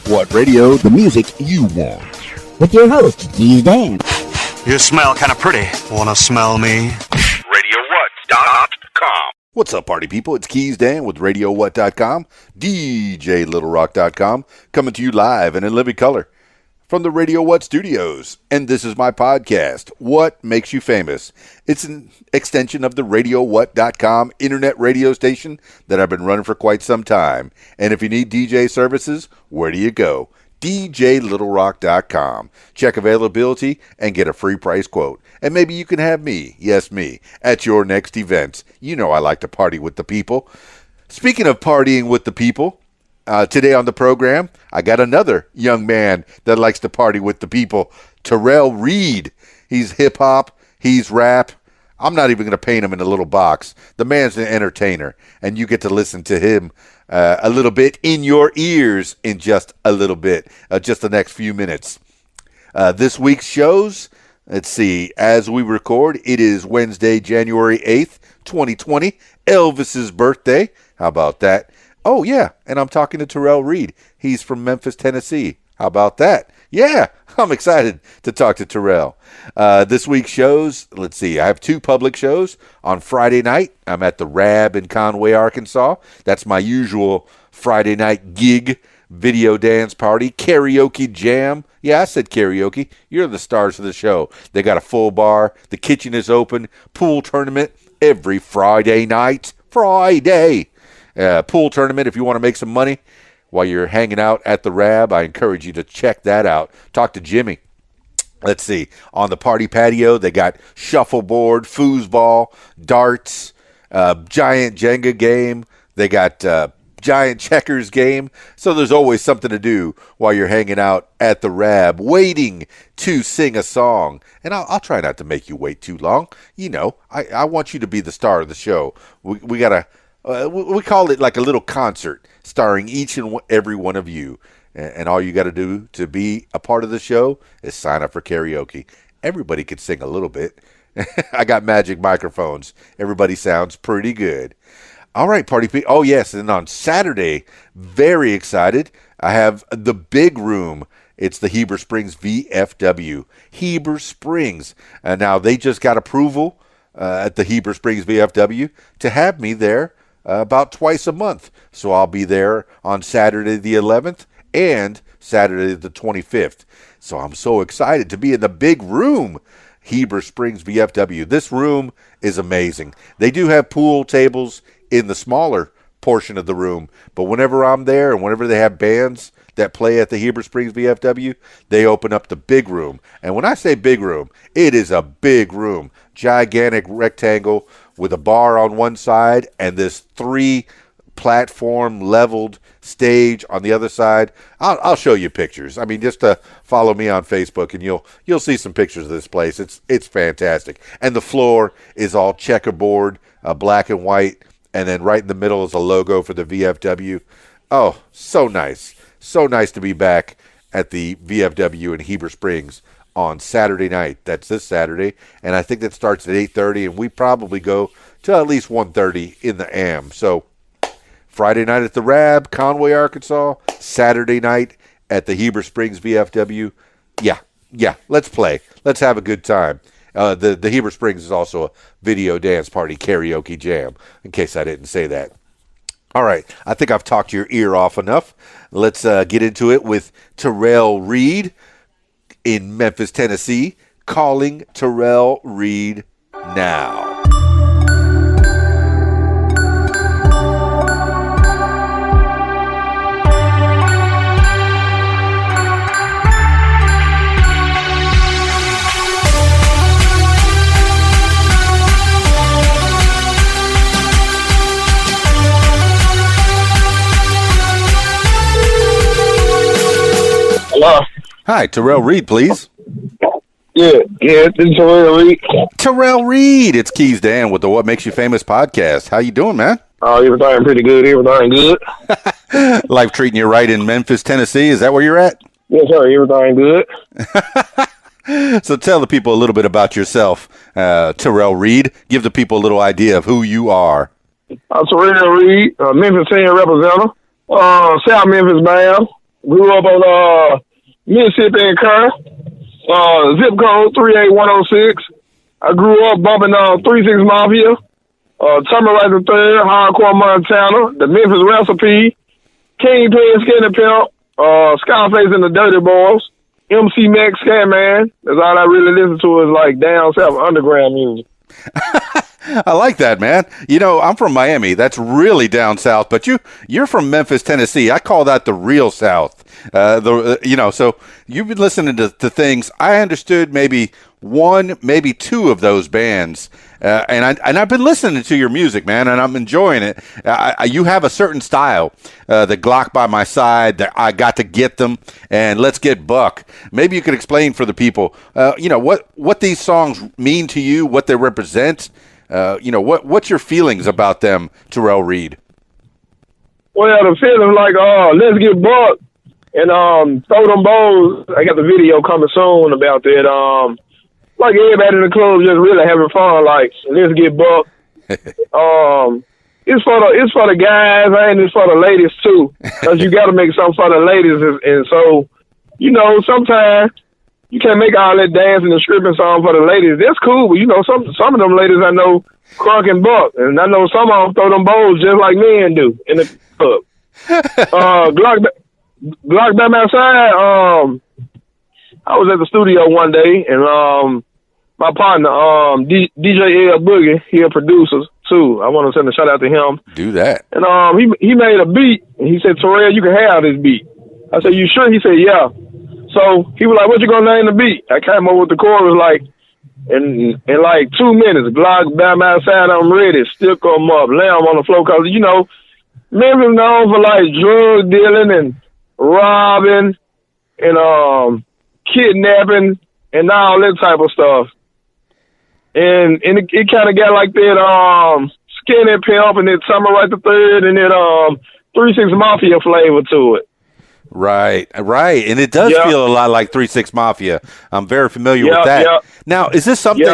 What radio? The music you want. With your host, Keys Dan. You smell kind of pretty. Wanna smell me? RadioWhat.com. What's up, party people? It's Keys Dan with RadioWhat.com, DJLittleRock.com, coming to you live and in living color from the Radio What studios. And this is my podcast, What Makes You Famous. It's an extension of the RadioWhat.com internet radio station that I've been running for quite some time. And if you need DJ services, where do you go? DJLittleRock.com. Check availability and get a free price quote. And maybe you can have me, yes me, at your next event. You know I like to party with the people. Speaking of partying with the people, today on the program, I got another young man that likes to party with the people, Terrell Reed. He's hip-hop, he's rap. I'm not even going to paint him in a little box. The man's an entertainer, and you get to listen to him a little bit in your ears in just a little bit, just the next few minutes. This week's shows, let's see, as we record, it is Wednesday, January 8th, 2020, Elvis's birthday. How about that? Oh, yeah, and I'm talking to Terrell Reed. He's from Memphis, Tennessee. How about that? Yeah, I'm excited to talk to Terrell. This week's shows, let's see, I have two public shows. On Friday night, I'm at the Rab in Conway, Arkansas. That's my usual Friday night gig, video dance party, karaoke jam. Yeah, I said karaoke. You're the stars of the show. They got a full bar. The kitchen is open. Pool tournament every Friday night. Friday. Pool tournament if you want to make some money while you're hanging out at the Rab. I encourage you to check that out. Talk to Jimmy. Let's see. On the party patio, they got shuffleboard, foosball, darts, giant Jenga game. They got giant checkers game. So there's always something to do while you're hanging out at the Rab, waiting to sing a song. And I'll try not to make you wait too long. You know, I want you to be the star of the show. We got to... we call it like a little concert starring each and every one of you. And all you got to do to be a part of the show is sign up for karaoke. Everybody can sing a little bit. I got magic microphones. Everybody sounds pretty good. All right, party people. Oh, yes. And on Saturday, very excited, I have the big room. It's the Heber Springs VFW. Heber Springs. Now, they just got approval at the Heber Springs VFW to have me there about twice a month. So I'll be there on Saturday the 11th and Saturday the 25th. So I'm so excited to be in the big room, Heber Springs VFW. This room is amazing. They do have pool tables in the smaller portion of the room, but whenever I'm there and whenever they have bands that play at the Heber Springs VFW, they open up the big room. And when I say big room, it is a big room, gigantic rectangle with a bar on one side and this 3-platform leveled stage on the other side. I'll show you pictures. I mean, just follow me on Facebook and you'll see some pictures of this place. It's fantastic. And the floor is all checkerboard, black and white, and then right in the middle is a logo for the VFW. Oh, so nice. So nice to be back at the VFW in Heber Springs on Saturday night. That's this Saturday, and I think that starts at 8:30, and we probably go to at least 1:30 in the AM. So Friday night at the Rab, Conway, Arkansas. Saturday night at the Heber Springs VFW. Yeah, let's play. Let's have a good time. The Heber Springs is also a video dance party karaoke jam, in case I didn't say that. All right, I think I've talked your ear off enough. Let's get into it with Terrell Reed in Memphis, Tennessee. Calling Terrell Reed now. Hello. Hi, Terrell Reed, please. Yeah, it's Terrell Reed. Terrell Reed, it's Keys Dan with the What Makes You Famous podcast. How you doing, man? Oh, everything pretty good. Everything good. Life treating you right in Memphis, Tennessee. Is that where you're at? Yes, sir. Everything good. So tell the people a little bit about yourself, Terrell Reed. Give the people a little idea of who you are. I'm Terrell Reed, Memphis 10 representative, South Memphis bound. Grew up on Mississippi and Kerr. Zip code 38106. I grew up bumping on 36 Mafia, Terrell Reed III, Hardcore Montana, the Memphis Recipe, Kingpin, Skinny Pimp, Scarface and the Dirty Boys, MC Max, Scatman. That's all I really listen to is like down south underground music. I like that, man. You know, I'm from Miami. That's really down south, but you're from Memphis, Tennessee. I call that the real South. So you've been listening to things. I understood maybe one, maybe two of those bands, and I've been listening to your music, man, and I'm enjoying it. You have a certain style, the Glock by my side, I got to get them, and Let's Get Buck. Maybe you could explain for the people, what these songs mean to you, what they represent. What's your feelings about them, Terrell Reed? Well, the feeling like, Let's Get Buck and Throw Them Bows. I got the video coming soon about that. Like everybody in the club just really having fun. Like, Let's Get Buck. It's for the guys and it's for the ladies too, because you got to make something for the ladies, and so sometimes you can't make all that dancing and stripping song for the ladies. That's cool, but some of them ladies I know crunk and buck, and I know some of them throw them bowls just like men do in the club. Glock by my side. I was at the studio one day, and my partner, DJ L Boogie, he a producer too. I want to send a shout out to him. Do that. And he made a beat, and he said, "Terrell, you can have this beat." I said, "You sure?" He said, "Yeah." So he was like, "What you gonna name the beat?" I came up with the chorus like in like 2 minutes. Glock by my side, I'm ready. Stick 'em up, lay 'em on the floor, cause Memphis known for like drug dealing and robbing and kidnapping and all that type of stuff. And it kind of got like that Skinny Pimp and that Terrell Reed III and that 36 Mafia flavor to it. Right, and it does feel a lot like 3-6 Mafia. I'm very familiar with that. Yep. Now, is this something?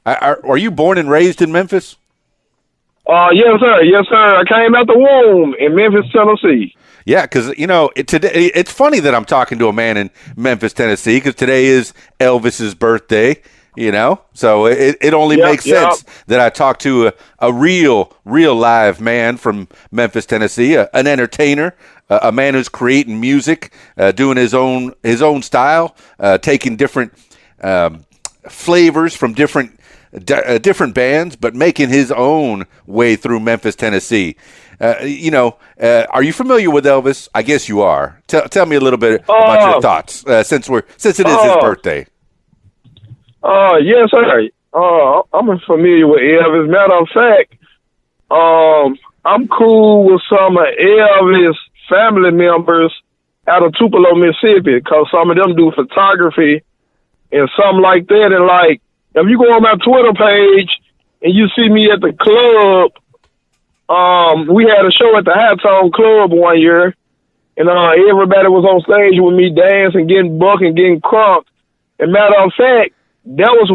Are you born and raised in Memphis? Yes, sir. I came out the womb in Memphis, Tennessee. Yeah, because today it's funny that I'm talking to a man in Memphis, Tennessee, because today is Elvis's birthday. So it only makes sense that I talk to a real live man from Memphis, Tennessee, an entertainer, a man who's creating music, doing his own style, taking different flavors from different bands, but making his own way through Memphis, Tennessee. Are you familiar with Elvis? I guess you are. Tell me a little bit about your thoughts, since it is his birthday. Yes, sir. I'm familiar with Elvis. Matter of fact, I'm cool with some of Elvis family members out of Tupelo, Mississippi, because some of them do photography and something like that. And like, if you go on my Twitter page and you see me at the club, we had a show at the High Tone Club one year, and everybody was on stage with me dancing, getting buck and getting crunk. And matter of fact, that was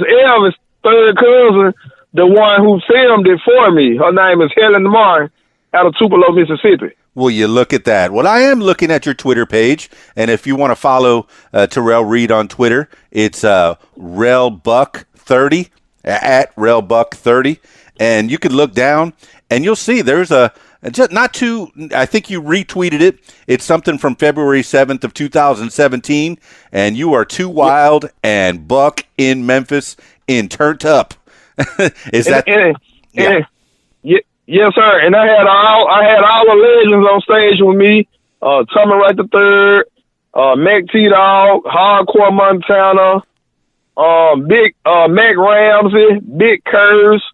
Elvis' third cousin, the one who filmed it for me. Her name is Helen Martin out of Tupelo, Mississippi. Well, you look at that. Well, I am looking at your Twitter page, and if you want to follow Terrell Reed on Twitter, it's RelBuck30, at RelBuck30, and you can look down, and you'll see there's I think you retweeted it. It's something from February 7th of 2017, and you are too wild and buck in Memphis in Turned Up. Is that? Yes, sir. And I had all the legends on stage with me. Terrell Reed III, Mac T-Dog, Hardcore Montana, Big Mac Ramsey, Big Curse,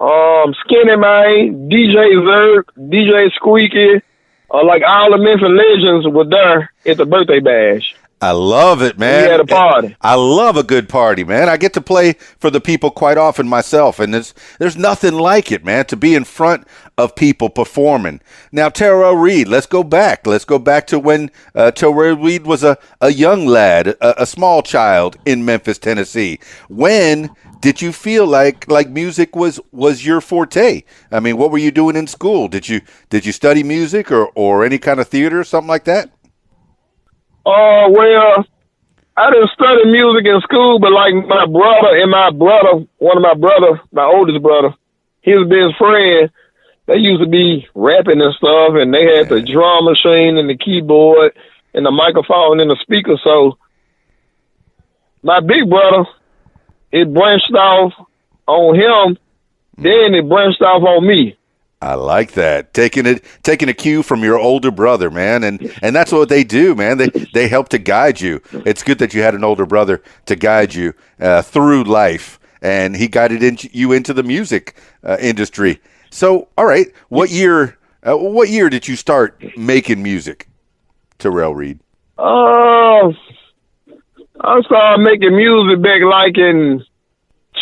Skinny Man, DJ Zerk, DJ Squeaky, like all the Memphis legends were there at the birthday bash. I love it, man. We had a party. I love a good party, man. I get to play for the people quite often myself, and there's nothing like it, man, to be in front of people performing. Now, Terrell Reed, let's go back. Let's go back to when Terrell Reed was a young lad, a small child in Memphis, Tennessee. When did you feel like music was your forte? I mean, what were you doing in school? Did you study music or any kind of theater or something like that? Well, I didn't study music in school, but like my brother, one of my brothers, my oldest brother, his best friend, they used to be rapping and stuff, and they had the drum machine and the keyboard and the microphone and the speaker. So my big brother, it branched off on him, then it branched off on me. I like that. Taking a cue from your older brother, man, and that's what they do, man. They help to guide you. It's good that you had an older brother to guide you through life, and he guided you into the music industry. So, all right, what year did you start making music, Terrell Reed? I started making music back like in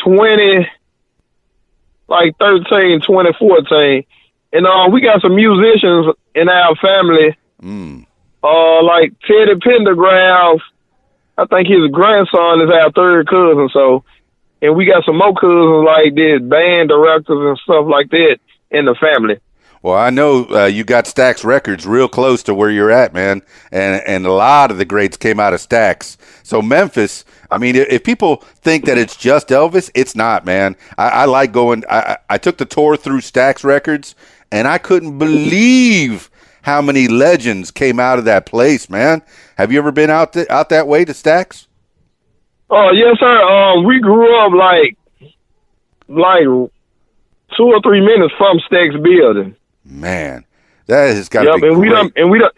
2014. And we got some musicians in our family. Like Teddy Pendergrass, I think his grandson is our third cousin. So, and we got some more cousins like this, band directors and stuff like that in the family. Well, I know you got Stax Records real close to where you're at, man, and a lot of the greats came out of Stax. So Memphis, I mean, if people think that it's just Elvis, it's not, man. I like going. I took the tour through Stax Records, and I couldn't believe how many legends came out of that place, man. Have you ever been out that way to Stax? Oh yes, sir. We grew up like 2 or 3 minutes from Stax building. Man, that has got to be and great.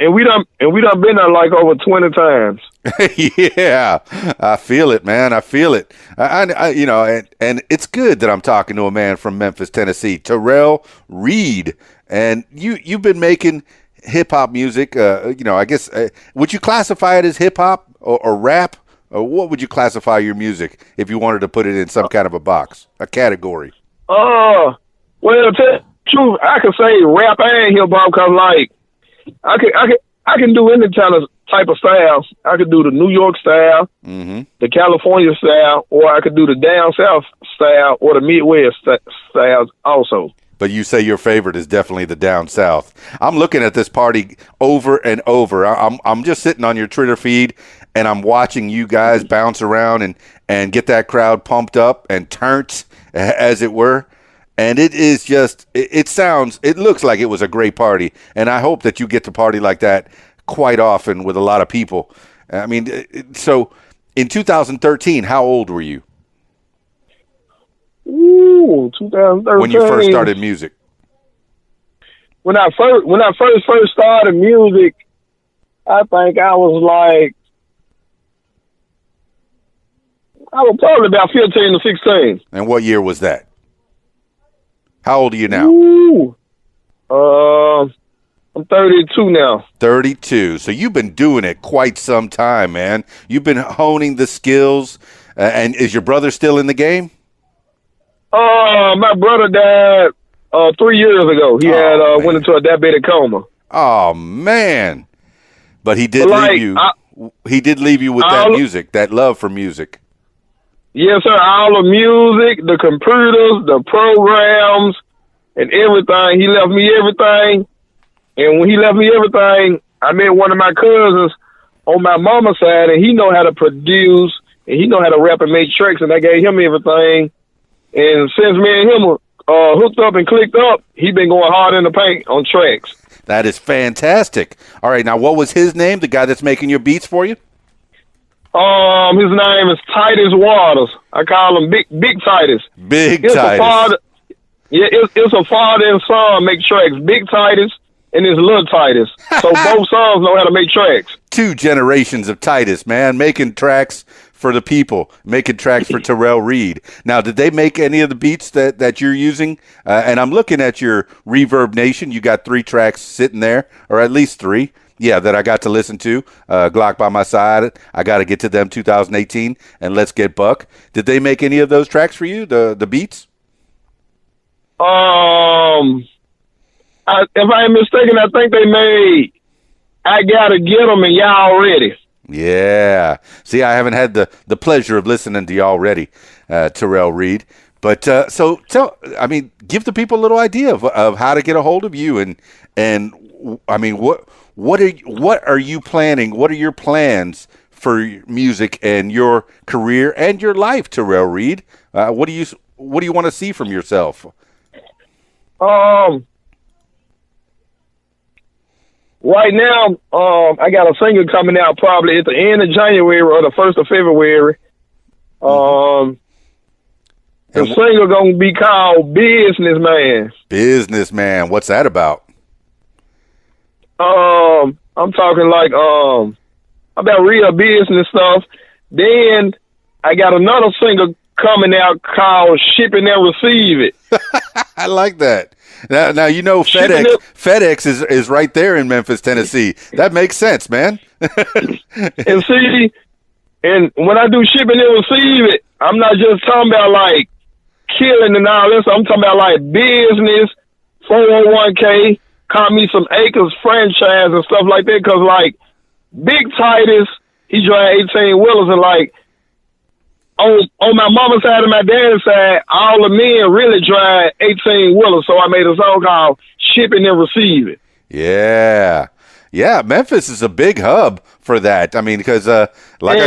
we done been there like over 20 times. Yeah, I feel it, man. I feel it. I you know, and it's good that I'm talking to a man from Memphis, Tennessee, Terrell Reed, and you've been making hip hop music. I guess would you classify it as hip hop or rap, or what would you classify your music if you wanted to put it in some kind of a box, a category? Well, to tell you the truth, I could say rap and hip hop because like I can do any type of style. I could do the New York style, the California style, or I could do the down south style or the Midwest styles also. But you say your favorite is definitely the down south. I'm looking at this party over and over. I'm just sitting on your Twitter feed, and I'm watching you guys bounce around and get that crowd pumped up and turned, as it were. And it is just, it looks like it was a great party. And I hope that you get to party like that quite often with a lot of people. I mean, so in 2013, how old were you? Ooh, 2013. When you first started music? When I first started music, I think I was probably about 15 or 16. And what year was that? How old are you now? Ooh, I'm 32 now. 32. So you've been doing it quite some time, man. You've been honing the skills. And is your brother still in the game? My brother died 3 years ago. He went into a diabetic coma. Oh man! But he did leave you. He did leave you with that music, that love for music. Yes, sir. All the music, the computers, the programs, and everything. He left me everything. And when he left me everything, I met one of my cousins on my mama's side, and he know how to produce, and he know how to rap and make tracks, and I gave him everything. And since me and him hooked up and clicked up, he been going hard in the paint on tracks. That is fantastic. All right, now what was his name, the guy that's making your beats for you? His name is Titus Waters. I call him Big Titus. Big Titus. It's a father and son make tracks. Big Titus and his little Titus. So both sons know how to make tracks. 2 generations of Titus, man, making tracks for the people, making tracks for Terrell Reed. Now, did they make any of the beats that you're using? And I'm looking at your Reverb Nation. You got 3 tracks sitting there, or at least 3. Yeah, that I got to listen to. Glock by my side. I got to get to them 2018, and Let's Get Buck. Did they make any of those tracks for you, the beats? If I ain't mistaken, I think they made I Gotta Get 'Em and Y'all Ready. Yeah. See, I haven't had the pleasure of listening to y'all already, Terrell Reed. But give the people a little idea of how to get a hold of you and I mean, what are you planning? What are your plans for music and your career and your life, Terrell Reed? What do you want to see from yourself? Right now, I got a single coming out probably at the end of January or the 1st of February. The single gonna be called Businessman. Businessman. What's that about? I'm talking like about real business stuff. Then I got another single coming out called Shipping and Receive It. I like that. Now you know FedEx is right there in Memphis, Tennessee. That makes sense, man. And see, and when I do Shipping and Receive It, I'm not just talking about like killing and all this. I'm talking about like business, 401k, call me some acres franchise and stuff like that. Cause like Big Titus, he drive 18 wheelers and like on my mama's side and my dad's side, all the men really drive 18 wheelers. So I made a song called Shipping and Receive It. Yeah. Yeah, Memphis is a big hub for that. I mean, because I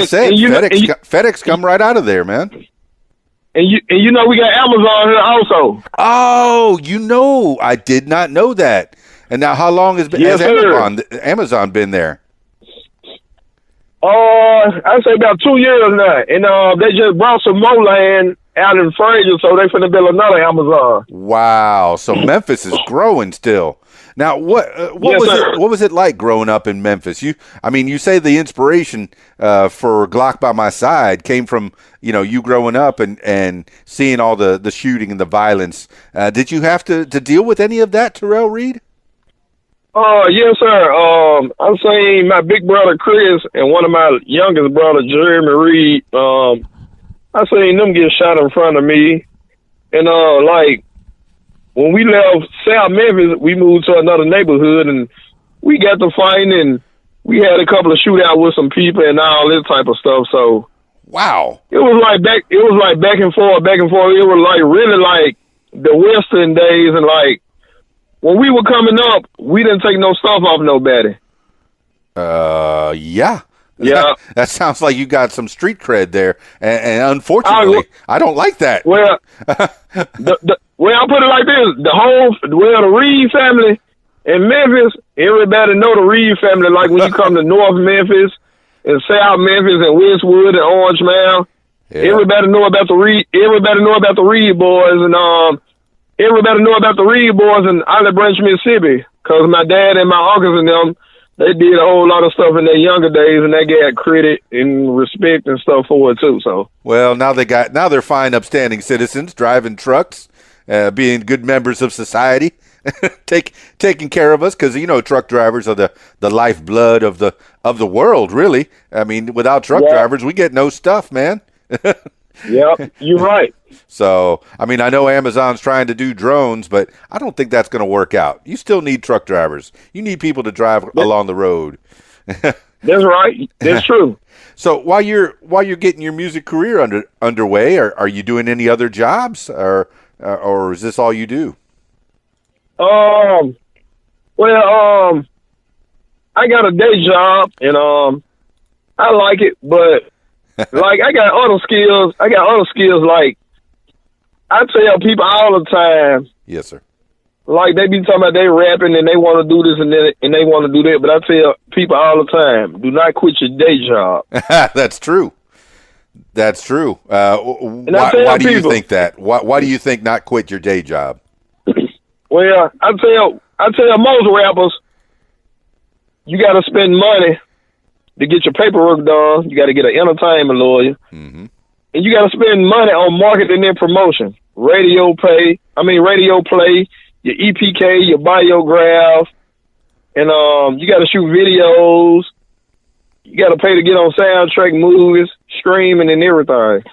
said, FedEx come right out of there, man. And you know we got Amazon here also. Oh, I did not know that. And now, how long has Amazon been there? I'd say about 2 years now. And they just brought some more land out in Fraser, so they finna build another Amazon. Wow. So Memphis is growing still. Now, what was it like growing up in Memphis? You say the inspiration for Glock by My Side came from you growing up and seeing all the shooting and the violence. Did you have to deal with any of that, Terrell Reed? Yes, sir. I'm saying my big brother Chris and one of my youngest brother Terrell Reed. I seen them get shot in front of me, and like when we left South Memphis, we moved to another neighborhood, and we got to fighting, and we had a couple of shootouts with some people and all this type of stuff. So wow, it was like back and forth. It was like really like the Western days, and like when we were coming up, we didn't take no stuff off nobody. Yeah. Yeah. That sounds like you got some street cred there, and unfortunately, I don't like that. Well, well, I'll put it like this: the Reed family in Memphis, everybody know the Reed family. Like when you come to North Memphis and South Memphis and Westwood and Orange Mound, everybody know about the Reed. Everybody know about the Reed boys, and everybody know about the Reed boys in Olive Branch, Mississippi, because my dad and my uncles and them, they did a whole lot of stuff in their younger days, and they got credit and respect and stuff for it too. So well, now they're fine, upstanding citizens, driving trucks, being good members of society, taking care of us, because truck drivers are the lifeblood of the world. Really, I mean, without truck drivers, we get no stuff, man. Yep, you're right. So, I mean, I know Amazon's trying to do drones, but I don't think that's going to work out. You still need truck drivers. You need people to drive along the road. That's right. That's true. So, while you're getting your music career underway, are you doing any other jobs, or is this all you do? Well, I got a day job, and I like it, but like I got other skills. Like I tell people all the time. Yes, sir. Like they be talking about they rapping and they want to do this and they want to do that. But I tell people all the time, do not quit your day job. That's true. That's true. Why do you think that? Why do you think not quit your day job? Well, I tell most rappers, you got to spend money to get your paperwork done. You got to get an entertainment lawyer. Mm-hmm. And you got to spend money on marketing and promotion. Radio play, your EPK, your biograph. And you got to shoot videos. You got to pay to get on soundtrack movies, streaming, and everything.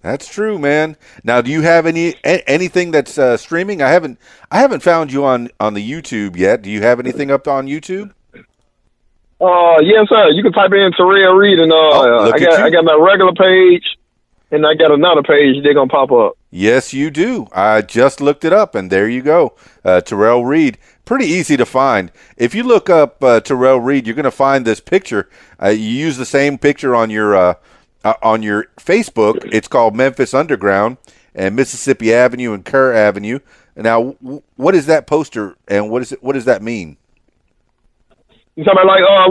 That's true, man. Now, do you have anything that's streaming? I haven't found you on the YouTube yet. Do you have anything up on YouTube? Yes, sir. You can type in Terrell Reed, and I got my regular page, and I got another page. They're gonna pop up. Yes, you do. I just looked it up, and there you go. Terrell Reed. Pretty easy to find. If you look up Terrell Reed, you're going to find this picture. You use the same picture on your Facebook. It's called Memphis Underground and Mississippi Avenue and Kerr Avenue. Now, what is that poster, and what does that mean? You talking about I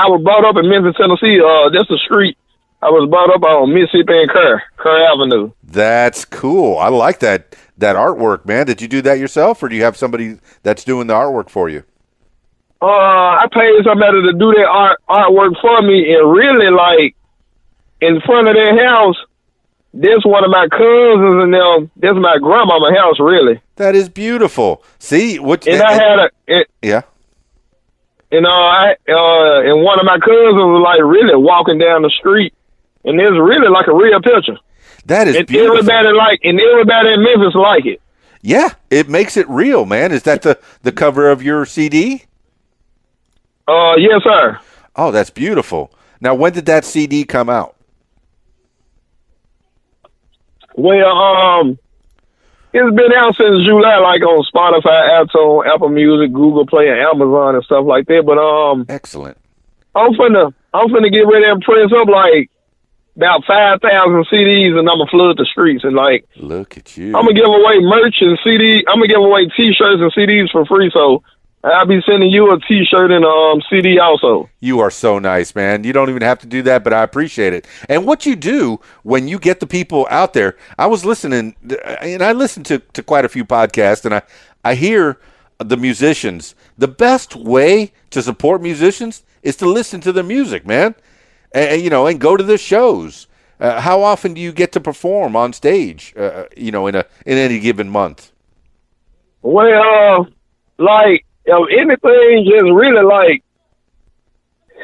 was brought up in Memphis, Tennessee. That's the street I was brought up on, Mississippi and Kerr Avenue. That's cool. I like that artwork, man. Did you do that yourself, or do you have somebody that's doing the artwork for you? I paid somebody to do that artwork for me, and really, like, in front of their house, this one of my cousins and them. This is my grandmama's house, really. That is beautiful. See what? And I had yeah. And and one of my cousins was like really walking down the street, and it's really like a real picture. That is and beautiful. Everybody in Memphis like it. Yeah, it makes it real, man. Is that the cover of your CD? Yes, sir. Oh, that's beautiful. Now, when did that CD come out? Well, it's been out since July, like on Spotify, Apple Music, Google Play, and Amazon and stuff like that. But excellent. I'm finna get ready and press up like about 5,000 CDs, and I'm gonna flood the streets and like. Look at you. I'm gonna give away merch and CD. I'm gonna give away T-shirts and CDs for free. So I'll be sending you a T-shirt and a CD also. You are so nice, man. You don't even have to do that, but I appreciate it. And what you do when you get the people out there, I was listening, and I listen to quite a few podcasts, and I hear the musicians. The best way to support musicians is to listen to their music, man, and go to the shows. How often do you get to perform on stage, in any given month? Well, like, if anything just really like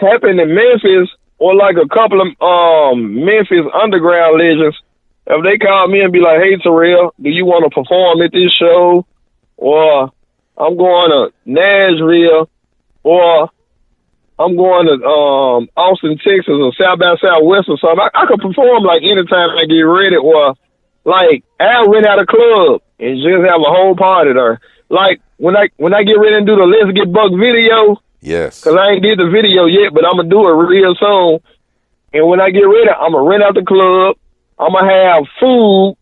happened in Memphis, or like a couple of Memphis underground legends, if they call me and be like, "Hey Terrell, do you want to perform at this show?" Or I'm going to Nashville, or I'm going to Austin, Texas, or South by Southwest or something. I could perform like anytime I get ready, or like I'll rent out a club and just have a whole party there. Like when I get ready and do the Let's Get Buck video, yes, because I ain't did the video yet, but I'm gonna do it real soon. And when I get ready, I'm gonna rent out the club. I'm gonna have food,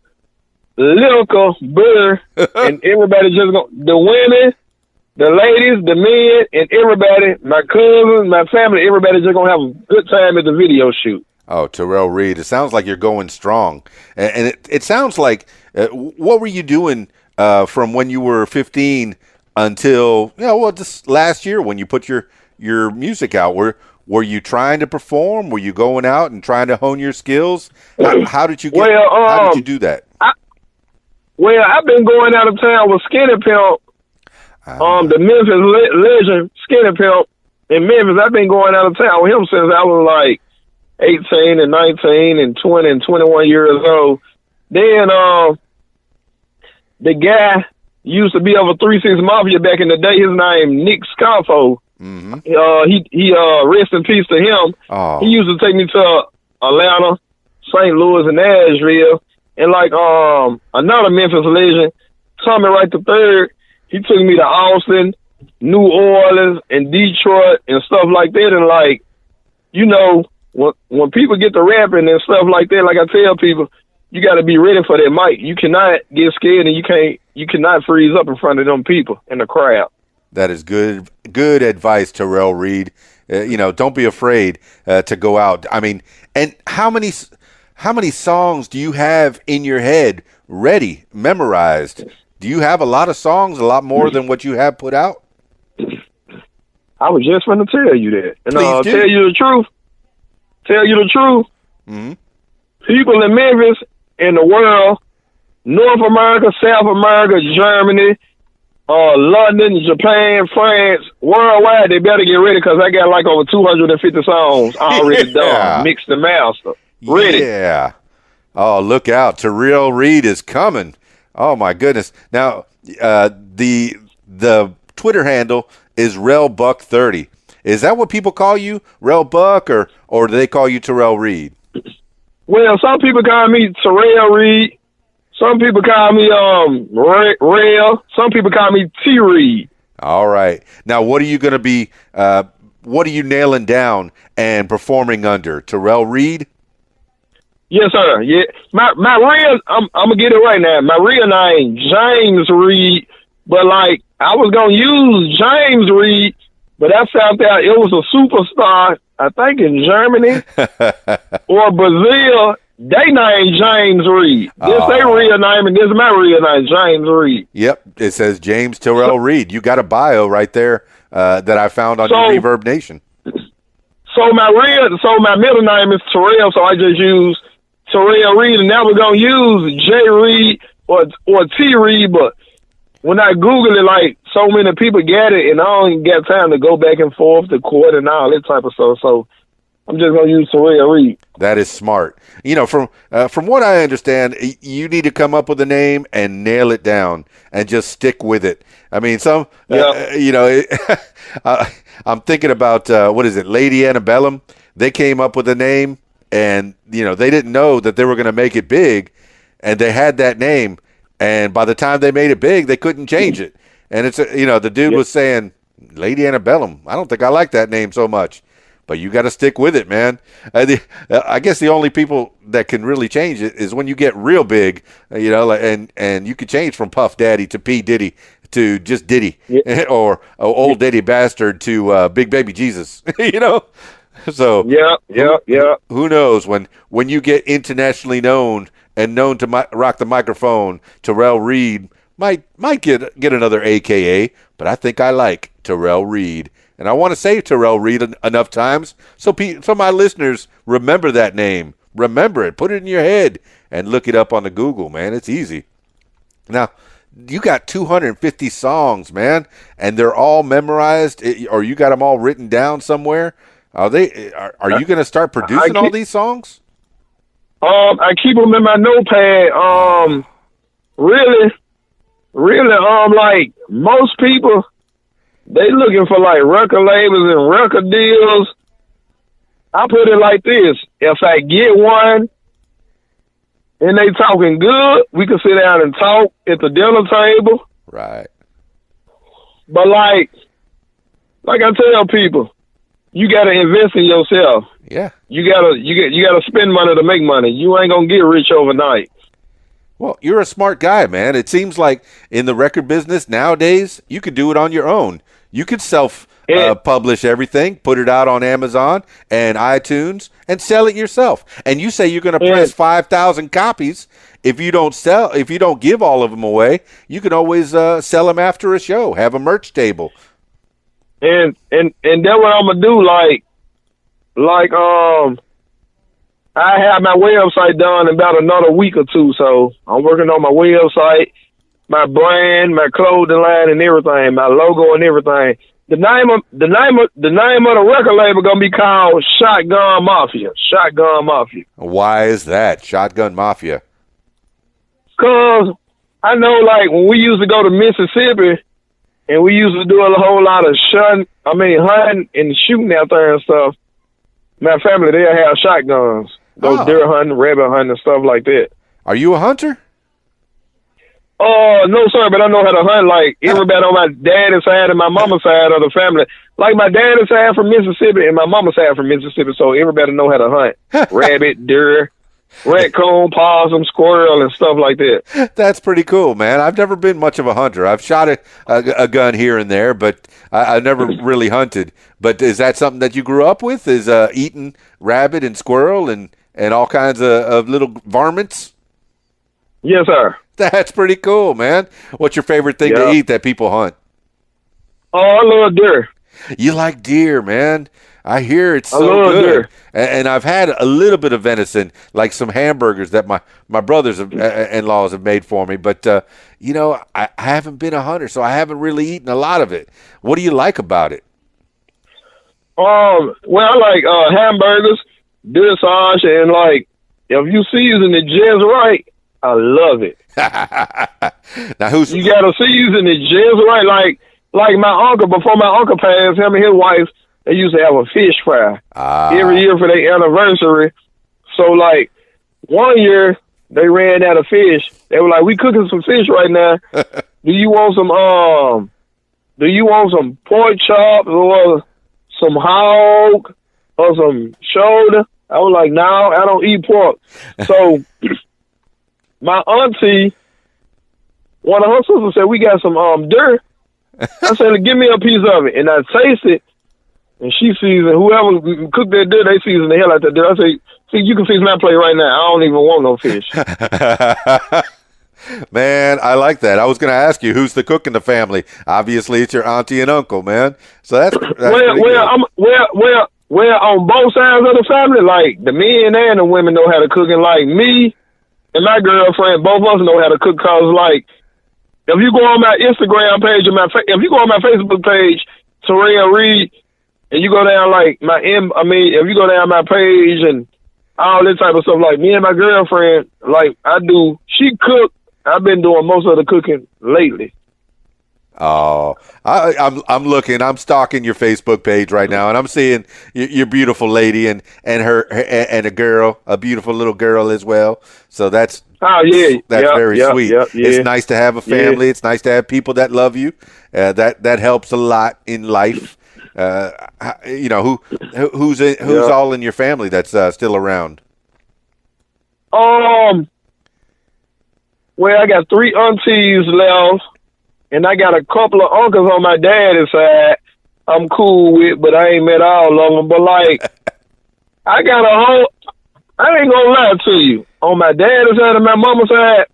liquor, beer, and everybody just the women, the ladies, the men, and everybody, my cousins, my family, everybody just gonna have a good time at the video shoot. Oh, Terrell Reed, it sounds like you're going strong, and it sounds like what were you doing from when you were 15 until this last year when you put your music out? Were you trying to perform? Were you going out and trying to hone your skills? How did you how did you do that? I've been going out of town with Skinny Pimp, the Memphis legend Skinny Pimp in Memphis. I've been going out of town with him since I was like 18 and 19 and 20 and 21 years old. Then the guy used to be over 3-6 Mafia back in the day. His name Nick Scarfo. Mm-hmm. He rest in peace to him. Oh. He used to take me to Atlanta, St. Louis, and Nashville. And like another Memphis legend, Tommy Wright III, he took me to Austin, New Orleans, and Detroit and stuff like that. And like, when people get to rapping and stuff like that, like I tell people, you got to be ready for that mic. You cannot get scared, and you cannot freeze up in front of them people in the crowd. That is good advice, Terrell Reed. Don't be afraid to go out. I mean, and how many songs do you have in your head ready, memorized? Do you have a lot of songs, a lot more than what you have put out? I was just going to tell you that. And Please do. Tell you the truth. Mm-hmm. People in Memphis, in the world, North America, South America, Germany, London, Japan, France, worldwide, they better get ready because I got like over 250 songs already done, mixed and mastered. Ready. Yeah. Oh, look out. Terrell Reed is coming. Oh, my goodness. Now, the Twitter handle is RelBuck30. Is that what people call you, Rel Buck, or do they call you Terrell Reed? Well, some people call me Terrell Reed. Some people call me Rail. Some people call me T Reed. All right. Now, what are you going to be? What are you nailing down and performing under? Terrell Reed? Yes, sir. Yeah, my real. I'm gonna get it right now. My real name James Reed, but like I was gonna use James Reed, but I found out it was a superstar. I think in Germany or Brazil. They named James Reed. This their real name, and this is my real name, James Reed. Yep, it says James Terrell Reed. You got a bio right there that I found on your Reverb Nation. So my middle name is Terrell, so I just use Terrell Reed, and now we're gonna use J Reed or T Reed. But when I Google it, like so many people get it, and I don't get time to go back and forth to court and all that type of stuff. So I'm just gonna use Terrell Reed. That is smart. You know, from what I understand, you need to come up with a name and nail it down and just stick with it. I mean, I'm thinking about what is it, Lady Antebellum? They came up with a name, and they didn't know that they were going to make it big, and they had that name, and by the time they made it big, they couldn't change it. And it's the dude was saying, Lady Antebellum, I don't think I like that name so much. But you got to stick with it, man. I guess the only people that can really change it is when you get real big, and you can change from Puff Daddy to P Diddy to just Diddy, or Old Diddy Bastard to Big Baby Jesus. So yeah. Who knows when you get internationally known and known to rock the microphone? Terrell Reed might get another AKA, but I think I like Terrell Reed. And I want to say Terrell Reed enough times so my listeners remember that name. Remember it. Put it in your head and look it up on the Google, man. It's easy. Now, you got 250 songs, man, and they're all memorized, or you got them all written down somewhere. Are you going to start producing all these songs? I keep them in my notepad. Really, like most people, they looking for like record labels and record deals. I put it like this: if I get one and they talking good, we can sit down and talk at the dinner table. Right. But like I tell people, you gotta invest in yourself. Yeah. You gotta spend money to make money. You ain't gonna get rich overnight. Well, you're a smart guy, man. It seems like in the record business nowadays, you could do it on your own. You could self-publish everything, put it out on Amazon and iTunes, and sell it yourself. And you say you're going to press 5,000 copies. If you don't give all of them away, you can always sell them after a show. Have a merch table. And that's what I'm gonna do. Like I have my website done in about another week or two, so I'm working on my website, my brand, my clothing line, and everything, my logo and everything. The name of the record label gonna be called Shotgun Mafia. Shotgun Mafia. Why is that, Shotgun Mafia? 'Cause I know, like when we used to go to Mississippi, and we used to do a whole lot of hunting and shooting out there and stuff. My family, they'll have shotguns. Go deer hunting, rabbit hunting, and stuff like that. Are you a hunter? No, sir, but I know how to hunt. Like everybody on my daddy's side and my mama's side of the family. Like my daddy's side from Mississippi and my mama's side from Mississippi, so everybody know how to hunt. Rabbit, deer, raccoon, possum, squirrel, and stuff like that. That's pretty cool, man. I've never been much of a hunter. I've shot a gun here and there, but I've never really hunted. But is that something that you grew up with? Is eating rabbit and squirrel and all kinds of little varmints? Yes, sir. That's pretty cool, man. What's your favorite thing to eat that people hunt? Oh, I love deer. You like deer, man. I hear it's so good. Deer. And I've had a little bit of venison, like some hamburgers that my brothers-in-laws have made for me. But, I haven't been a hunter, so I haven't really eaten a lot of it. What do you like about it? Well, I like hamburgers, deer sausage, and like if you season it just right, I love it. Now, you gotta season it just right. Like my uncle, before my uncle passed, him and his wife, they used to have a fish fry every year for their anniversary. So like one year they ran out of fish. They were like, "We cooking some fish right now. Do you want some pork chops or some hog or some shoulder?" I was like, "No, I don't eat pork." So my auntie, one of her sisters said, "We got some deer." I said, "Give me a piece of it," and I taste it. And she seasoned, whoever cooked that deer, they seasoned the hell out that deer. I say, "See, you can season that plate right now. I don't even want no fish." Man, I like that. I was going to ask you, who's the cook in the family? Obviously, it's your auntie and uncle, man. So that's well, on both sides of the family, like the men and the women know how to cook, and like me and my girlfriend, both of us know how to cook. Cause like, if you go on my Instagram page or if you go on my Facebook page, Terrell Reed, and you go down like if you go down my page and all this type of stuff, like me and my girlfriend, like she cook. I've been doing most of the cooking lately. Oh, I'm looking. I'm stalking your Facebook page right now, and I'm seeing your beautiful lady and a girl, a beautiful little girl as well. So that's very sweet. It's nice to have a family. It's nice to have people that love you. That helps a lot in life. Who's all in your family that's still around? Well, I got 3 aunties left, and I got a couple of uncles on my dad's side I'm cool with, but I ain't met all of them. But like, I ain't gonna lie to you. On my dad's side and my mama's side,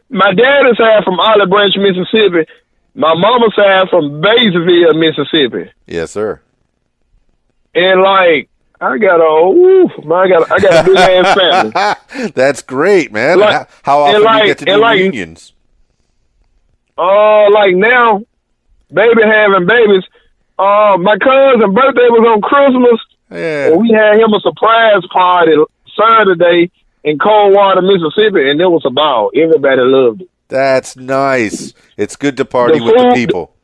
my dad's side from Olive Branch, Mississippi. My mama's side from Batesville, Mississippi. Yes, sir. And like, I got a big ass family. That's great, man. Like, how often do you get to do reunions? Like now, baby having babies. My cousin's birthday was on Christmas. Yeah. And we had him a surprise party Saturday in Coldwater, Mississippi, and it was a ball. Everybody loved it. That's nice. It's good to party with the people.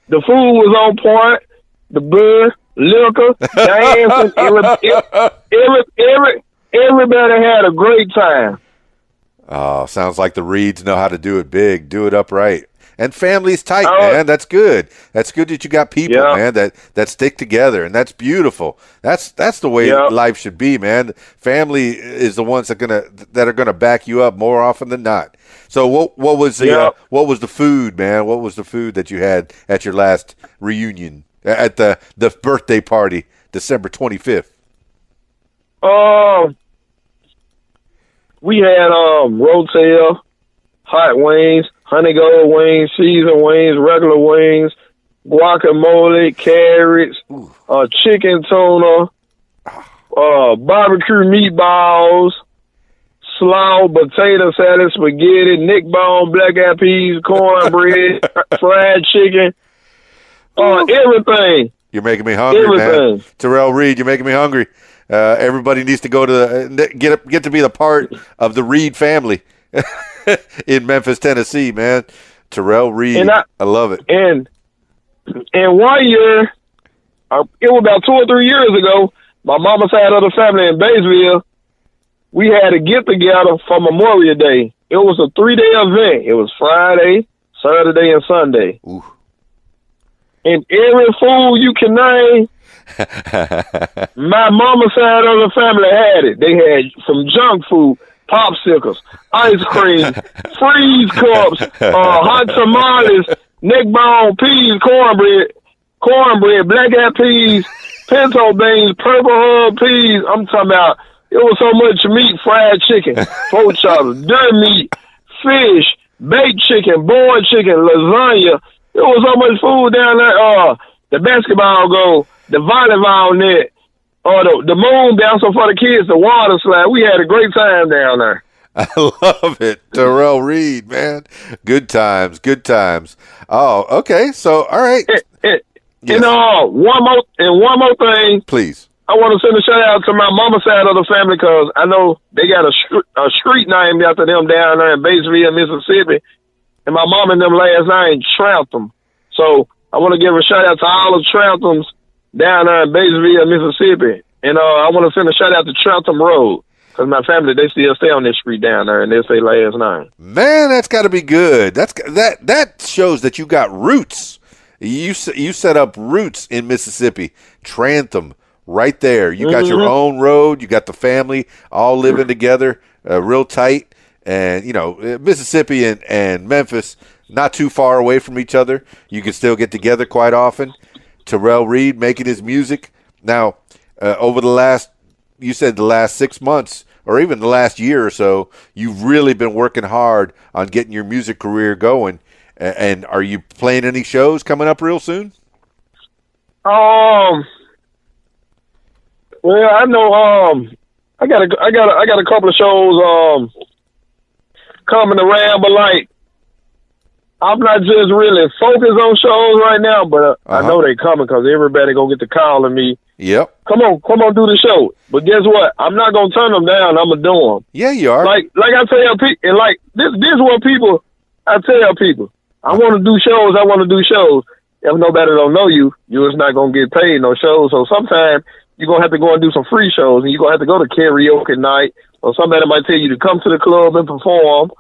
The food was on point. The beer, liquor, dancing, everybody had a great time. Oh, sounds like the Reeds know how to do it big, do it upright. And family's tight, man. That's good. That's good that you got people, man, that stick together, and that's beautiful. That's the way life should be, man. Family is the ones that are gonna back you up more often than not. So what was the food, man? What was the food that you had at your last reunion at the birthday party, December 25th? We had rotel, hot wings, honey gold wings, seasoned wings, regular wings, guacamole, carrots, chicken tuna, barbecue meatballs, slaw, potato salad, spaghetti, neck bone, black eyed peas, cornbread, fried chicken, everything. You're making me hungry, man. Terrell Reed, you're making me hungry. Everybody needs to go to get to be the part of the Reed family in Memphis, Tennessee, man. Terrell Reed, and I love it. And 1 year, it was about 2 or 3 years ago, my mama's side of the family in Batesville, we had a get together for Memorial Day. It was a 3-day event. It was Friday, Saturday, and Sunday. Ooh. And every food you can name, my mama's side of the family had it. They had some junk food, popsicles, ice cream, freeze cups, hot tamales, neck bone, peas, cornbread, black eyed peas, pinto beans, purple hub peas. I'm talking about, it was so much meat, fried chicken, pork chops, deer meat, fish, baked chicken, boiled chicken, lasagna. There was so much food down there. The basketball goal, the volleyball net, the moon bouncer for the kids, the water slide. We had a great time down there. I love it. Terrell Reed, man. Good times. Oh, okay. So, all right. Yes. And one more thing. Please. I want to send a shout out to my mama's side of the family because I know they got a street named after them down there in Batesville, Mississippi. And my mom and them last name, Trantham. So I want to give a shout out to all the Tranthams down there in Batesville, Mississippi. And I want to send a shout out to Trantham Road. Because my family, they still stay on this street down there, and they say last name. Man, that's got to be good. That shows that you got roots. You set up roots in Mississippi. Trantham, right there. You got your own road. You got the family all living together, real tight. And, you know, Mississippi and Memphis, not too far away from each other. You can still get together quite often. Terrell Reed making his music. Now, over the last 6 months, or even the last year or so, you've really been working hard on getting your music career going. And are you playing any shows coming up real soon? Well, I know. I got a couple of shows coming around, but like, I'm not just really focused on shows right now, but I know they coming because everybody gonna get to calling me. Yep. Come on, do the show. But guess what? I'm not gonna turn them down. I'm gonna do them. Yeah, you are. Like I tell people, and like this is what people. I tell people, I want to do shows. I want to do shows. If nobody don't know you, you're just not gonna get paid no shows. So sometimes you're gonna have to go and do some free shows, and you're gonna have to go to karaoke night, or somebody might tell you to come to the club and perform,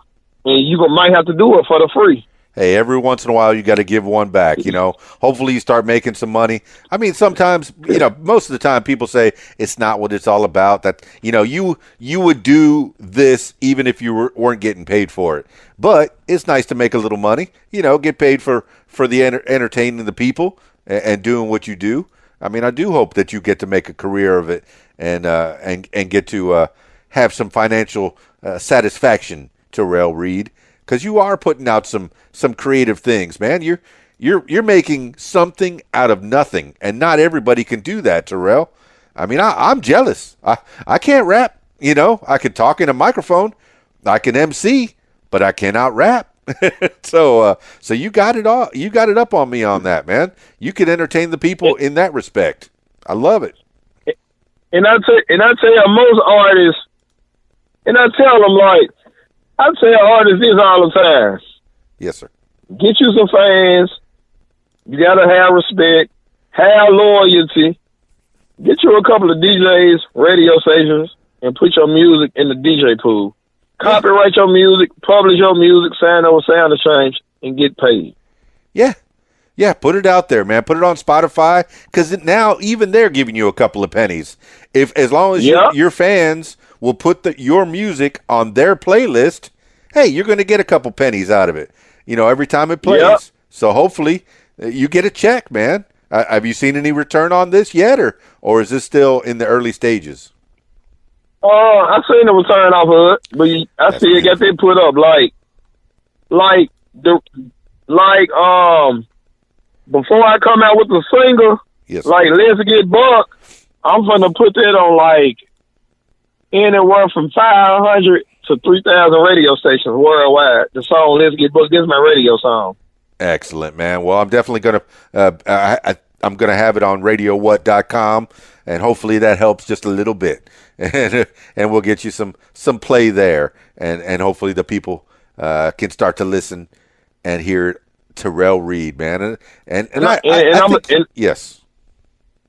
and you might have to do it for the free. Hey, every once in a while you got to give one back, you know. Hopefully you start making some money. I mean, sometimes, you know, most of the time people say it's not what it's all about. That, you know, you would do this even if you weren't getting paid for it. But it's nice to make a little money, you know, get paid for the entertaining the people and doing what you do. I mean, I do hope that you get to make a career of it and get to have some financial satisfaction, Terrell Reed. Because you are putting out some creative things, man. You're making something out of nothing, and not everybody can do that, Terrell. I mean, I'm jealous. I can't rap. You know, I can talk in a microphone, I can MC, but I cannot rap. So you got it all. You got it up on me on that, man. You can entertain the people in that respect. I love it. And I tell most artists, and I tell them like. I tell artists this all the time. Yes, sir. Get you some fans. You got to have respect, have loyalty. Get you a couple of DJs, radio stations, and put your music in the DJ pool. Copyright your music, publish your music, sign over sound exchange, and get paid. Yeah. Yeah, put it out there, man. Put it on Spotify, because now even they're giving you a couple of pennies. As long as your fans will put your music on their playlist, hey, you're going to get a couple pennies out of it, you know, every time it plays. Yep. So hopefully you get a check, man. Have you seen any return on this yet, or is this still in the early stages? I seen the return off of it, but I still got that put up before I come out with the single, like Let's Get Buck, I'm gonna put that on like anywhere from 500 to 3,000 radio stations worldwide. The song Let's Get Buck, this is my radio song. Excellent, man. Well, I'm definitely gonna I'm gonna have it on RadioWhat.com, and hopefully that helps just a little bit, and we'll get you some play there, and hopefully the people can start to listen and hear Terrell Reed, man, yes.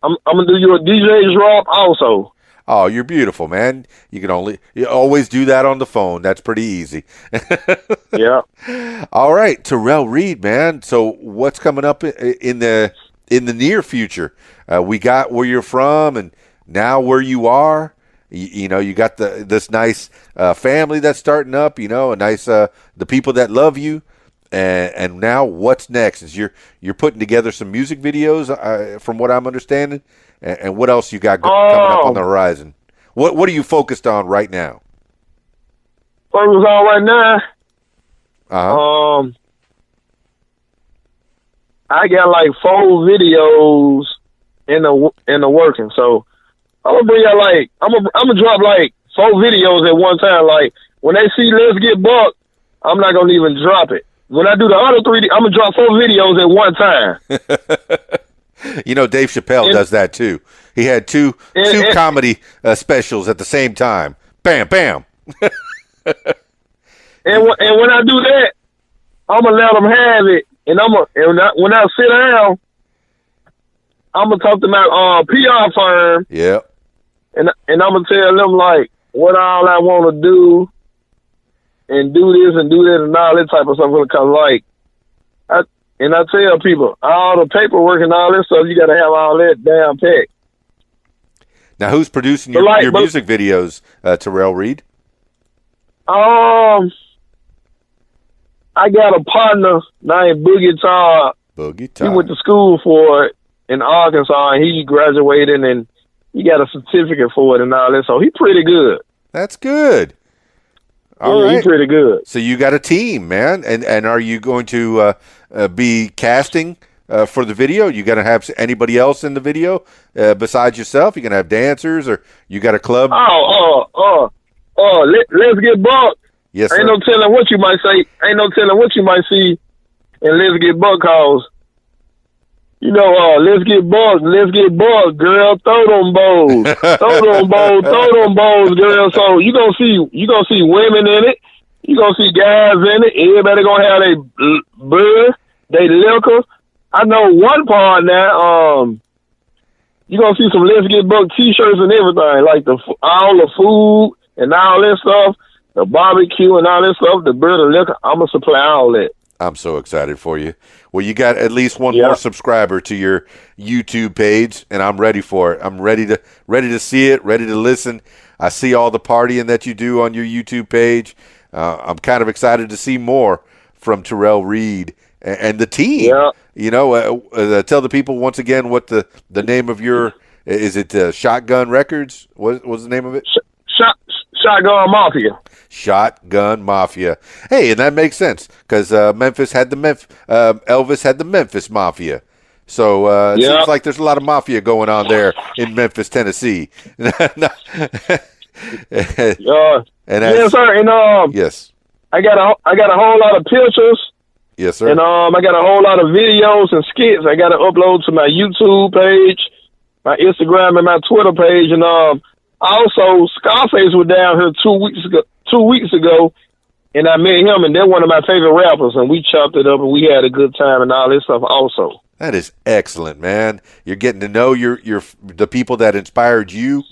I'm gonna do you a DJ drop also. Oh, you're beautiful, man. You always do that on the phone. That's pretty easy. Yeah. All right, Terrell Reed, man. So what's coming up in the near future? We got where you're from, and now where you are. You know, you got this nice family that's starting up. You know, a nice the people that love you. And now what's next? Is you're putting together some music videos, from what I'm understanding, and what else you got coming up on the horizon? What are you focused on right now? Focused on right now? I got like 4 videos in the working, so I'm gonna bring out like I'm gonna drop like 4 videos at one time. Like when they see Let's Get Buck, I'm not gonna even drop it. When I do the other 3, I'm going to drop 4 videos at one time. You know, Dave Chappelle does that too. He had two comedy specials at the same time. Bam, bam. and when I do that, I'm going to let them have it. And when I sit down, I'm going to talk to my PR firm. Yeah. And I'm going to tell them, like, what all I want to do and do this and do that and all that type of stuff. Because, like, I tell people, all the paperwork and all that stuff, you got to have all that down packed. Now, who's producing your music videos, Terrell Reed? I got a partner named Boogie Todd. Boogie Todd. He went to school for it in Arkansas, and he graduated, and he got a certificate for it and all that. So he pretty good. That's good. All right. He's pretty good. So you got a team, man. And are you going to be casting for the video? You going to have anybody else in the video besides yourself? You going to have dancers, or you got a club? Let's Get Buck. Yes, sir. Ain't no telling what you might say. Ain't no telling what you might see in Let's Get Buck, cause Let's get buck, girl. Throw them bowls, throw them bowls, girl. So you gonna see women in it. You gonna see guys in it. Everybody gonna have their beer, they liquor. I know one part now. You gonna see some Let's Get Buck T-shirts and everything, like all the food and all that stuff, the barbecue and all that stuff, the beer, the liquor. I'ma supply all that. I'm so excited for you. Well, you got at least one more subscriber to your YouTube page, and I'm ready for it. I'm ready to see it, ready to listen. I see all the partying that you do on your YouTube page. I'm kind of excited to see more from Terrell Reed and the team. Yeah. Tell the people once again what the name of your is it Shotgun Records? What was the name of it? Shotgun Mafia. Shotgun Mafia. Hey, and that makes sense because Elvis had the Memphis Mafia. So it seems like there's a lot of mafia going on there in Memphis, Tennessee. Yes, sir. And yes, I got a whole lot of pictures. Yes, sir. And I got a whole lot of videos and skits. I got to upload to my YouTube page, my Instagram, and my Twitter page. And also, Scarface was down here 2 weeks ago, and I met him, and they're one of my favorite rappers, and we chopped it up, and we had a good time and all this stuff also. That is excellent, man. You're getting to know the people that inspired you,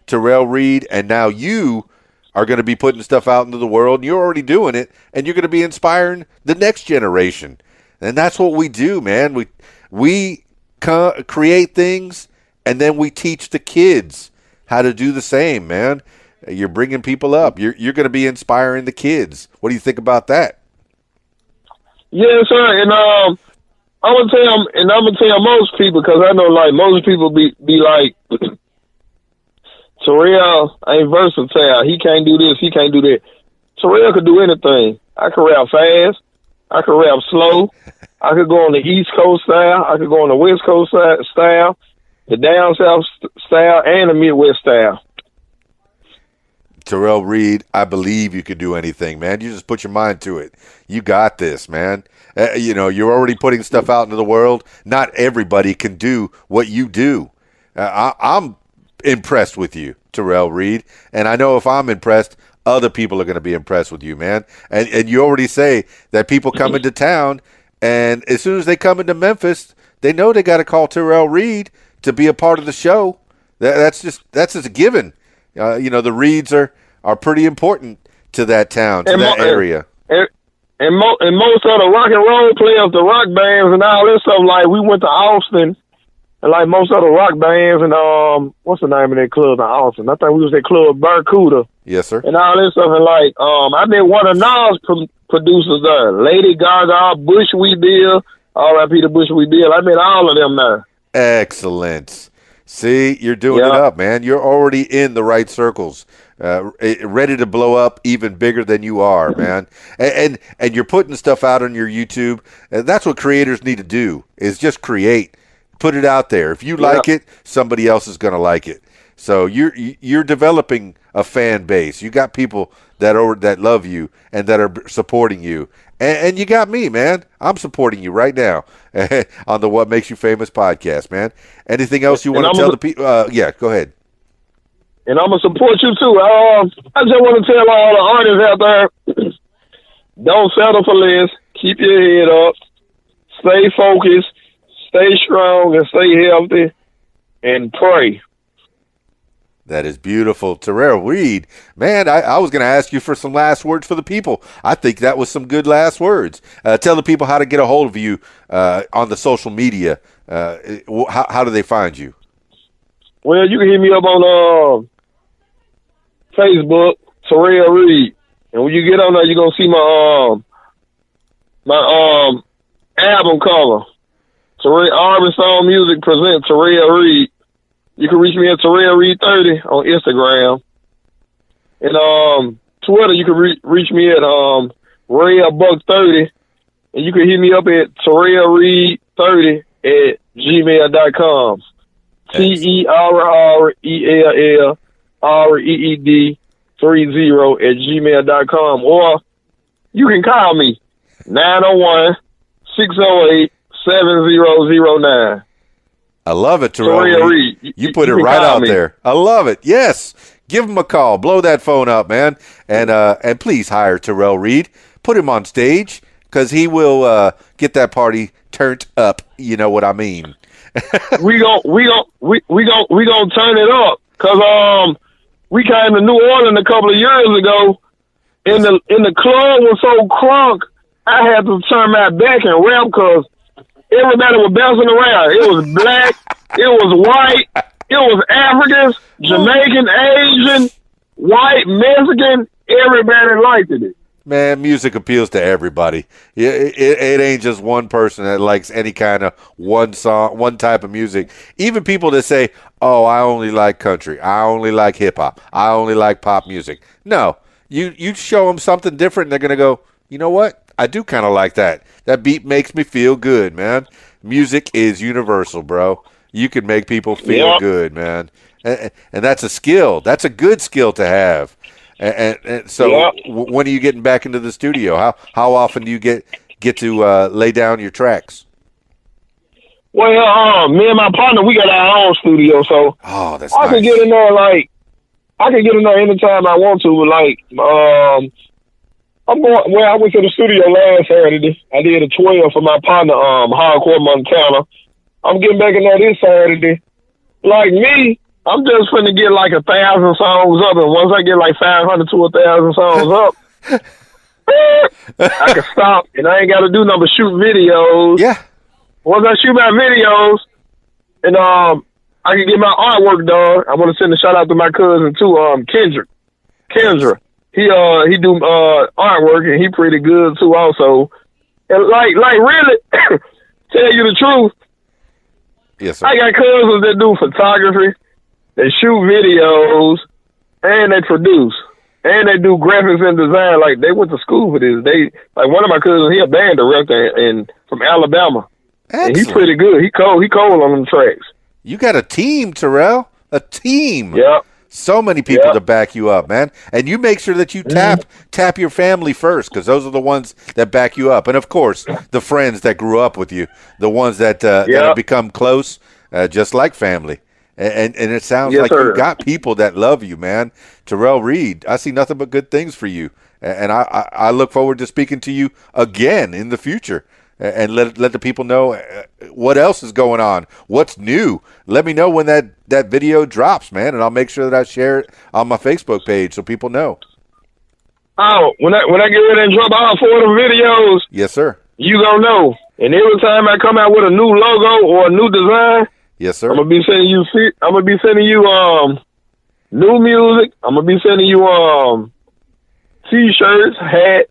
Terrell Reed, and now you are going to be putting stuff out into the world, and you're already doing it, and you're going to be inspiring the next generation. And that's what we do, man. We create things, and then we teach the kids how to do the same, man. You're bringing people up. You're going to be inspiring the kids. What do you think about that? Yes, sir. And I'm gonna tell most people, because I know like most people be like, Terrell ain't versatile. He can't do this. He can't do that. Terrell could do anything. I could rap fast. I could rap slow. I could go on the East Coast style. I could go on the West Coast style, the down south style, and the Midwest style. Terrell Reed, I believe you can do anything, man. You just put your mind to it. You got this, man. You're already putting stuff out into the world. Not everybody can do what you do. I'm impressed with you, Terrell Reed, and I know if I'm impressed, other people are going to be impressed with you, man. And you already say that people come into town, and as soon as they come into Memphis, they know they got to call Terrell Reed to be a part of the show. That's just a given. The Reeds are pretty important to that town, to that area. And most of the rock and roll players, the rock bands and all this stuff, like we went to Austin, and like most of the rock bands and what's the name of that club in Austin? I think we was at Club Barracuda. Yes, sir. And all this stuff, and like I met one of Nas producers there, Lady Gaga, Bushwick Bill, R.I.P. to Bushwick Bill. I met all of them there. Excellent. See, you're doing it up, man. You're already in the right circles, ready to blow up even bigger than you are, man. And you're putting stuff out on your YouTube. And that's what creators need to do, is just create. Put it out there. If you like it, somebody else is going to like it. So you're developing a fan base. You got people that love you and that are supporting you. And you got me, man. I'm supporting you right now on the What Makes You Famous podcast, man. Anything else you want to tell the people? Yeah, go ahead. And I'm going to support you, too. I just want to tell all the artists out there, don't settle for less. Keep your head up. Stay focused. Stay strong and stay healthy. And pray. That is beautiful. Terrell Reed, man, I was going to ask you for some last words for the people. I think that was some good last words. Tell the people how to get a hold of you on the social media. How do they find you? Well, you can hit me up on Facebook, Terrell Reed. And when you get on there, you're going to see my album cover. Auburn Song Music presents Terrell Reed. You can reach me at Terrell Reed 30 on Instagram. And Twitter, you can reach me at Buck 30. And you can hit me up at Terrell Reed 30 at gmail.com. TerrellReed 30 at gmail.com. Or you can call me 901-608-7009. I love it, Terrell Reed. You put it right out there. I love it. Yes. Give him a call. Blow that phone up, man. And please hire Terrell Reed. Put him on stage because he will get that party turned up. You know what I mean? we gonna turn it up because we came to New Orleans a couple of years ago, and the club was so crunk I had to turn my back and rap because everybody was bouncing around. It was black, it was white, it was Africans, Jamaican, Asian, white, Mexican. Everybody liked it. Man, music appeals to everybody. It ain't just one person that likes any kind of one song, one type of music. Even people that say, oh, I only like country, I only like hip-hop, I only like pop music. No, you show them something different, they're going to go, you know what? I do kind of like that. That beat makes me feel good, man. Music is universal, bro. You can make people feel good, man. And that's a skill. That's a good skill to have. And so when are you getting back into the studio? How often do you get to lay down your tracks? Well, me and my partner, we got our own studio, so that's I can get in there I can get in there anytime I want to. I went to the studio last Saturday. I did a 12 for my partner, Hardcore Montana. I'm getting back in there this Saturday. Like me, I'm just finna get like 1,000 songs up, and once I get like 500 to 1,000 songs up, I can stop, and I ain't got to do nothing but shoot videos. Yeah. Once I shoot my videos, and I can get my artwork done. I want to send a shout out to my cousin too, Kendra. He do artwork, and he pretty good too also. And like really, tell you the truth. Yes, sir. I got cousins that do photography. They shoot videos, and they produce, and they do graphics and design. Like, they went to school for this. One of my cousins, he a band director from Alabama. Excellent. And he pretty good. He cold on them tracks. You got a team, Terrell. A team. Yep. So many people to back you up, man. And you make sure that you tap your family first, because those are the ones that back you up. And, of course, the friends that grew up with you, the ones that have become close, just like family. And it sounds like you got people that love you, man. Terrell Reed, I see nothing but good things for you. And I look forward to speaking to you again in the future. And let the people know what else is going on, what's new. Let me know when that video drops, man, and I'll make sure that I share it on my Facebook page so people know. Oh, when I get ready and drop all 4 of the videos, yes, sir, you gonna know. And every time I come out with a new logo or a new design, yes, sir, I'm gonna be sending you new music. I'm gonna be sending you t-shirts, hats,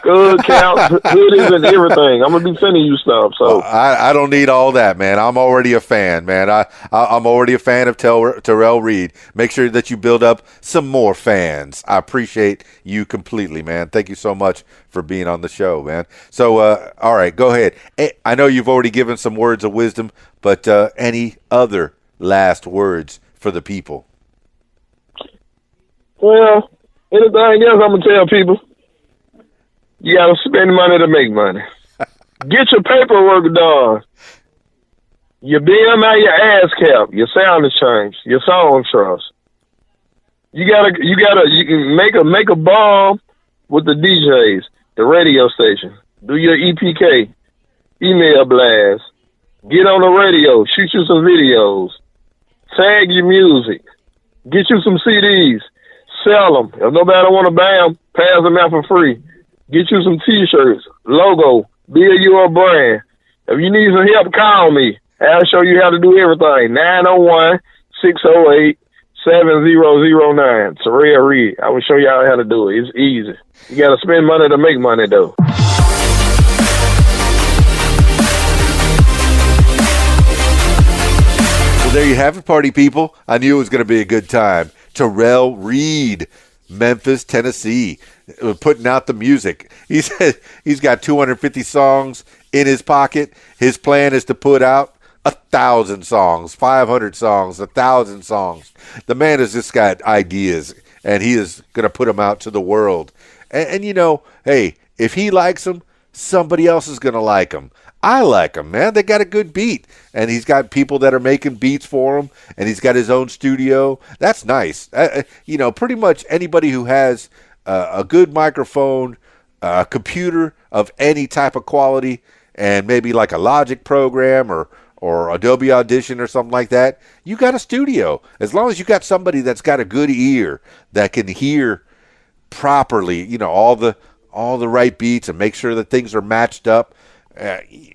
good counts, hoodies, and everything. I'm gonna be sending you stuff. So I don't need all that, man. I'm already a fan, man. I'm already a fan of Terrell Reed. Make sure that you build up some more fans. I appreciate you completely, man. Thank you so much for being on the show, man. So, all right, go ahead. I know you've already given some words of wisdom, but any other last words for the people? Well, anything else I'm gonna tell people? You gotta spend money to make money. Get your paperwork done. Your BMI, your ASCAP, your sound insurance, your song trust. You can make a bomb with the DJs, the radio station. Do your EPK, email blast. Get on the radio, shoot you some videos. Tag your music. Get you some CDs. Sell them. If nobody want to buy them, pass them out for free. Get you some T-shirts, logo, build your brand. If you need some help, call me. I'll show you how to do everything. 901-608-7009. Terrell Reed. I will show y'all how to do it. It's easy. You got to spend money to make money, though. Well, there you have it, party people. I knew it was going to be a good time. Terrell Reed, Memphis, Tennessee, putting out the music. He said he's got 250 songs in his pocket. His plan is to put out 1,000 songs, 500 songs, 1,000 songs. The man has just got ideas, and he is going to put them out to the world. And you know, hey, if he likes them, somebody else is going to like them. I like them, man. They got a good beat, and he's got people that are making beats for him, and he's got his own studio. That's nice. You know, pretty much anybody who has a good microphone, a computer of any type of quality, and maybe like a Logic program or Adobe Audition or something like that, you got a studio. As long as you got somebody that's got a good ear that can hear properly, you know, all the right beats and make sure that things are matched up.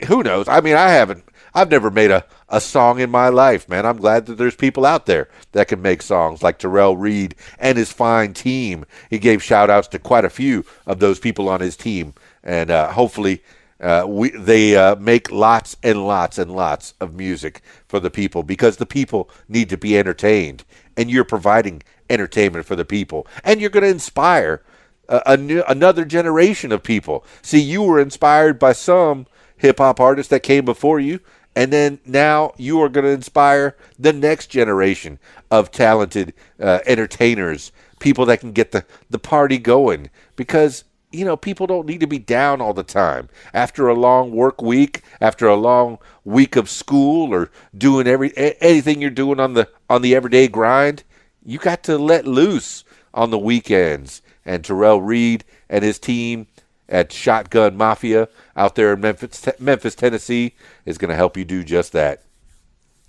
Who knows? I mean, I've never made a song in my life, man. I'm glad that there's people out there that can make songs like Terrell Reed and his fine team. He gave shout outs to quite a few of those people on his team. And hopefully they make lots and lots and lots of music for the people, because the people need to be entertained. And you're providing entertainment for the people. And you're going to inspire another generation of people. See, you were inspired by some hip-hop artists that came before you, and then now you are going to inspire the next generation of talented entertainers, people that can get the party going. Because, you know, people don't need to be down all the time. After a long work week, after a long week of school, or doing anything you're doing on the everyday grind, you got to let loose on the weekends. And Terrell Reed and his team at Shotgun Mafia out there in Memphis, Tennessee, is going to help you do just that.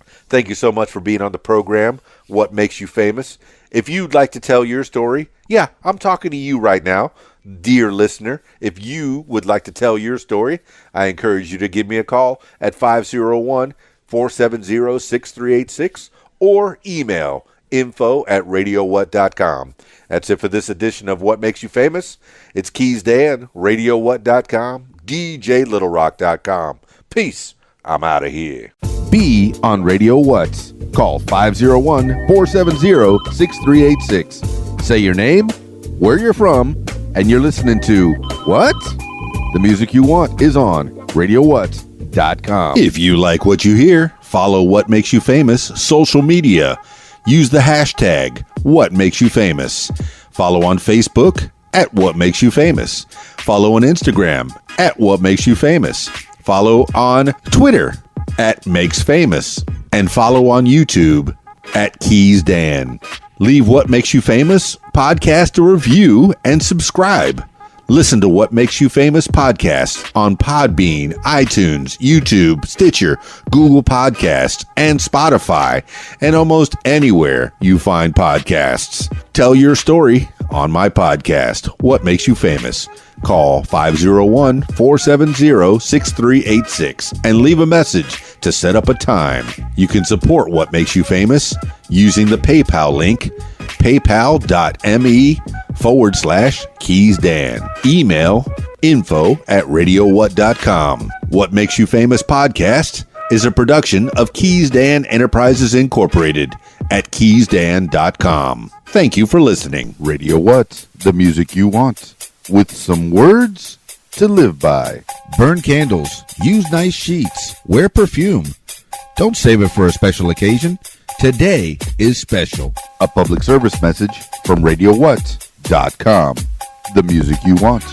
Thank you so much for being on the program, What Makes You Famous. If you'd like to tell your story, yeah, I'm talking to you right now, dear listener. If you would like to tell your story, I encourage you to give me a call at 501-470-6386 or email info@radiowhat.com. That's it for this edition of What Makes You Famous. It's Keys Dan, radiowhat.com, djlittlerock.com. Peace. I'm out of here. Be on Radio What. Call 501-470-6386. Say your name, where you're from, and you're listening to What? The music you want is on radiowhat.com. If you like what you hear, follow What Makes You Famous social media. Use the hashtag What Makes You Famous. Follow on Facebook at What Makes You Famous. Follow on Instagram at What Makes You Famous. Follow on Twitter at Makes Famous. And follow on YouTube at Keys Dan. Leave What Makes You Famous podcast a review and subscribe. Listen to What Makes You Famous podcast on Podbean, iTunes, YouTube, Stitcher, Google Podcasts, and Spotify, and almost anywhere you find podcasts. Tell your story on my podcast, What Makes You Famous. Call 501-470-6386 and leave a message to set up a time. You can support What Makes You Famous using the PayPal link, paypal.me/KeysDan. Email info@radiowhat.com. What Makes You Famous podcast is a production of Keys Dan Enterprises Incorporated at keysdan.com. Thank you for listening. Radio What? The music you want. With some words to live by. Burn candles. Use nice sheets. Wear perfume. Don't save it for a special occasion. Today is special. A public service message from RadioWhat.com. The music you want.